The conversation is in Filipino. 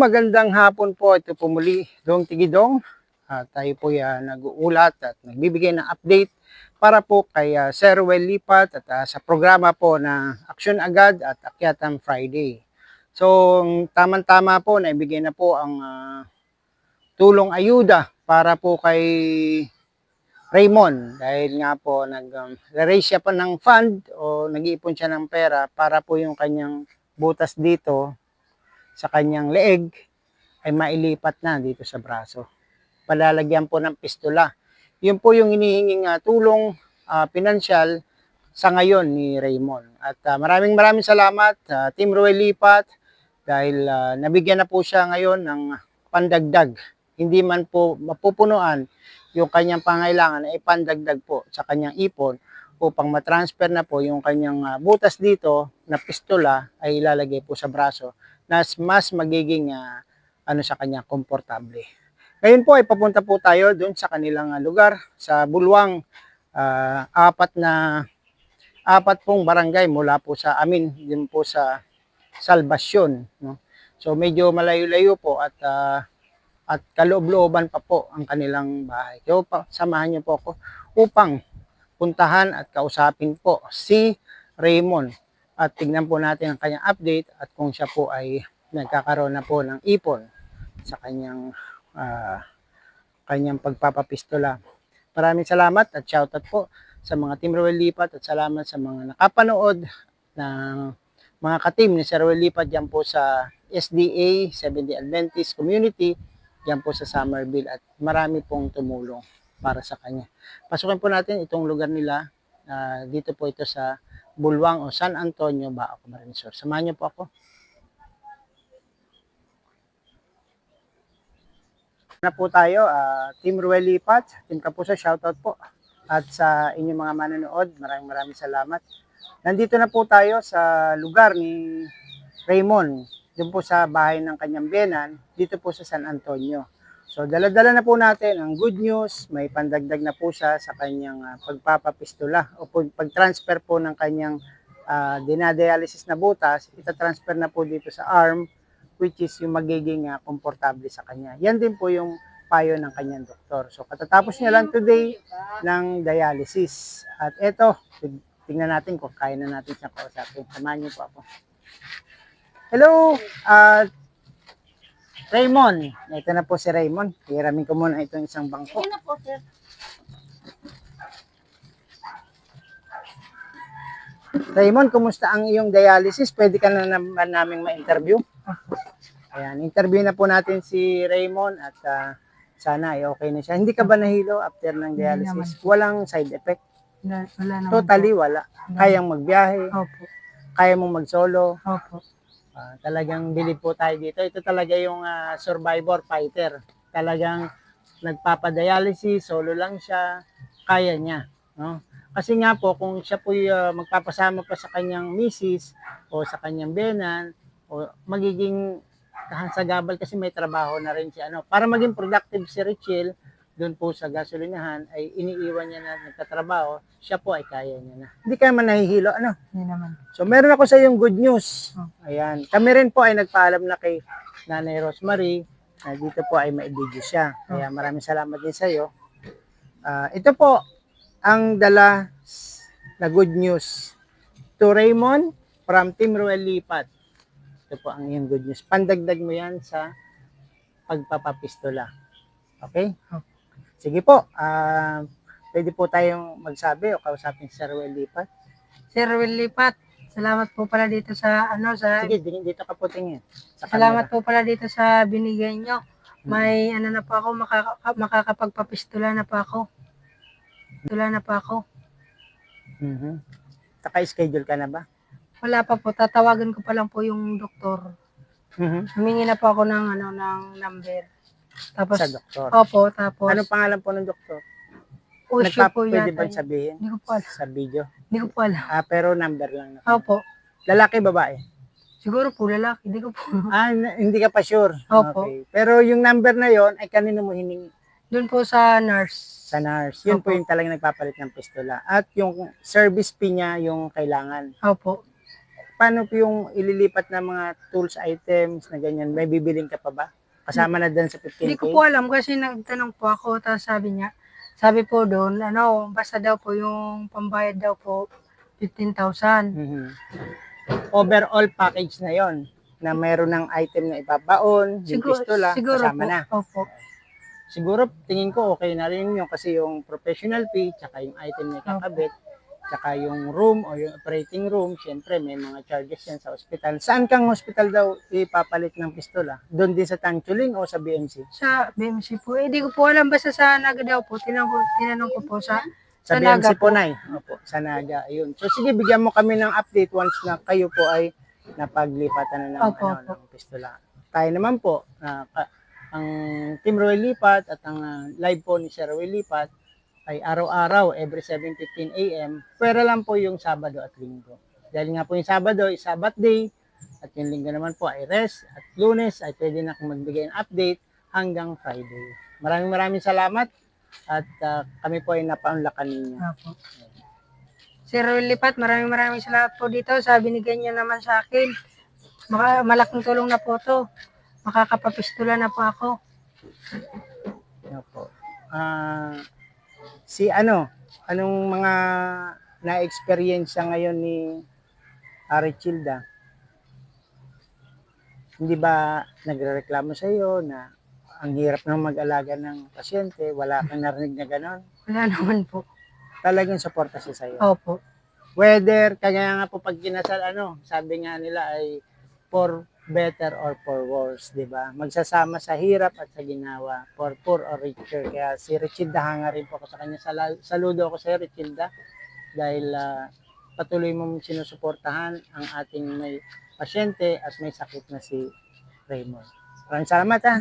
magandang hapon po. Ito po muli, Dong Tigidong. Tayo po nag-uulat at nagbibigay ng update para po kay Sir Well Lipat at sa programa po na Aksyon Agad at Akyatan Friday. So, tamang-tama po, naibigay na po ang tulong ayuda para po kay Raymond dahil nga po nag-raise siya pa ng fund o nag-iipon siya ng pera para po yung kanyang butas dito sa kanyang leeg ay mailipat na dito sa braso. Palalagyan po ng pistola. Yun po yung hinihinging tulong pinansyal sa ngayon ni Raymond. At maraming salamat Team Ruel Lipat dahil nabigyan na po siya ngayon ng pandagdag. Hindi man po mapupunuan yung kanyang pangailangan ay pandagdag po sa kanyang ipon upang matransfer na po yung kanyang butas dito na pistola ay ilalagay po sa braso na mas magiging sa kanya komportable. Ngayon po ay papunta po tayo doon sa kanilang lugar sa Bulwang, apat pong barangay mula po sa amin din po sa Salvacion, no? So medyo malayo-layo po at kaloob-looban pa po ang kanilang bahay. So samahan niyo po ako upang puntahan at kausapin po si Raymond at tignan po natin ang kanyang update at kung siya po ay nagkakaroon na po ng ipon sa kanyang pagpapapistola. Maraming salamat at shoutout po sa mga Team Ruel Lipat at salamat sa mga nakapanood ng mga ka-team ni Sir Ruel Lipat dyan po sa SDA, Seventh-day Adventist Community, dyan po sa Summerville at marami pong tumulong para sa kanya. Pasukin po natin itong lugar nila. Dito po ito sa Bulwang o San Antonio, Bacoc, Camarines Sur. Samahan niyo po ako. Na po tayo, Team Ruel Lipat, Team Kapuso, shoutout po. At sa inyong mga manonood, maraming salamat. Nandito na po tayo sa lugar ni Raymond, doon po sa bahay ng kanyang biyenan, dito po sa San Antonio. So dala-dala na po natin ang good news, may pandagdag na po siya sa kanyang pagpapapistola o pag-transfer po ng kanyang dinadialysis na butas, itatransfer na po dito sa arm, which is yung magiging komportable sa kanya. Yan din po yung payo ng kanyang doktor. So katatapos niya lang today ng dialysis. At eto, tingnan natin kung kaya na natin siyang kausapin. Samahan niyo po ako. Hello, Raymond. Ito na po si Raymond. Hiramin ko muna itong isang bangko. Ayun na po, sir. Raymond, kumusta ang iyong dialysis? Pwede ka na naman naming ma-interview? Ayan, interview na po natin si Raymond at sana ay okay na siya. Hindi ka ba nahilo after ng dialysis? Walang side effect? Wala naman Totally po. wala. Kayang magbiyahe? Opo. Kaya mong mag-solo? Opo. Talagang bilib po tayo dito. Ito talaga yung survivor fighter. Talagang nagpapadialysis, solo lang siya, kaya niya. No? Kasi nga po, kung siya po magpapasama pa sa kanyang misis o sa kanyang benan, o magiging kahansagabal kasi may trabaho na rin siya. Para maging productive si Richel, doon po sa gasolinahan, ay iniiwan niya na nagtatrabaho, siya po ay kaya niya na. Hindi ka man nahihilo, Hindi naman. So, meron ako sa yung good news. Ayan. Kami rin po ay nagpaalam na kay Nanay Rosemary na dito po ay maibigyo siya. Kaya maraming salamat din sa iyo. Ito po ang dala na good news to Raymond from Team Ruel Lipat. Ito po ang iyong good news. Pandagdag mo yan sa pagpapapistola. Okay? Sige po. Pwede po tayong magsabi o kausapin si Sir Ruel Lipat. Sir Ruel Lipat, salamat po pala dito sa Sige, dito ka po tingin. Salamat po pala dito sa binigay nyo. May na po ako, makakapagpapistula na po ako. Pistula na po ako. Naka-schedule ka na ba? Wala pa po, tatawagan ko pa lang po yung doktor. Humingi na po ako ng number. Tapos, Sa doktor. Opo, tapos. Anong pangalan po ng doktor? Usyo po Pwede yata. ba sabihin? Hindi ko po alam. Sa video? Hindi ko po alam. Pero number lang. Opo. Lalaki, babae? Siguro po lalaki, hindi ko po. Hindi ka pa sure? Opo. Okay. Pero yung number na yon ay kanino mo hiningi? Doon po sa nurse. Sa nurse. Yun Opo. po yung talagang nagpapalit ng pistola. At yung service fee niya yung kailangan. Opo. paano po yung ililipat na mga tools items na ganyan? May bibiling ka pa ba? Kasama na dun sa Hindi 15K? ko po alam kasi nagtanong po ako, tapos sabi po doon, basta daw po yung pambayad daw po, 15,000. Mhm. Overall package na yon na meron ng item na ibabaon, yung pistola, Siguro kasama po, na. opo. Siguro tingin ko okay na rin yun kasi yung professional fee, tsaka yung item na kakabit, tsaka yung room o yung operating room, syempre may mga charges yan sa hospital. Saan kang hospital daw ipapalit ng pistola? Doon din sa Tanchuling o sa BMC? Sa BMC po, di ko po alam, basta sa Naga daw po, tinanong ko po sa Sa Naga BMC po, Nay. Opo, sa Naga. Ayun. So sige, bigyan mo kami ng update once na kayo po ay napaglipatan na ng, Opo, opo. ng pistola. Tayo naman po, ang Team Roy Lipat at ang live po ni Sir Roy Lipat ay araw-araw, every 7:15 a.m. Pwera lang po yung Sabado at Linggo. Dahil nga po yung Sabado is Sabbath day at yung Linggo naman po ay rest at Lunes ay pwede na akong magbigay ng update hanggang Friday. Maraming salamat at kami po ay napaunlakan ninyo. Opo. Sir Roy Lipat, maraming salamat po dito sa binigyan niyo naman sa akin. Malaking tulong na po to. Makakapapistula na po ako. Opo. Anong mga na-experience ngayon ni Arichilda? Hindi ba nagrereklamo sa iyo na ang hirap ng mag-alaga ng pasyente, wala kang narinig na gano'n? Wala naman po. Talagang suporta siya sa iyo. Opo. Whether, kaya nga po pag kinasal, sabi nga nila ay for better or for worse, di ba? Magsasama sa hirap at sa ginawa, for poor or richer. Kaya si Richilda, hanga rin po ako sa kanya. Saludo ako sa Richilda dahil patuloy mong sinusuportahan ang ating may pasyente at may sakit na si Raymond. Maraming salamat ha.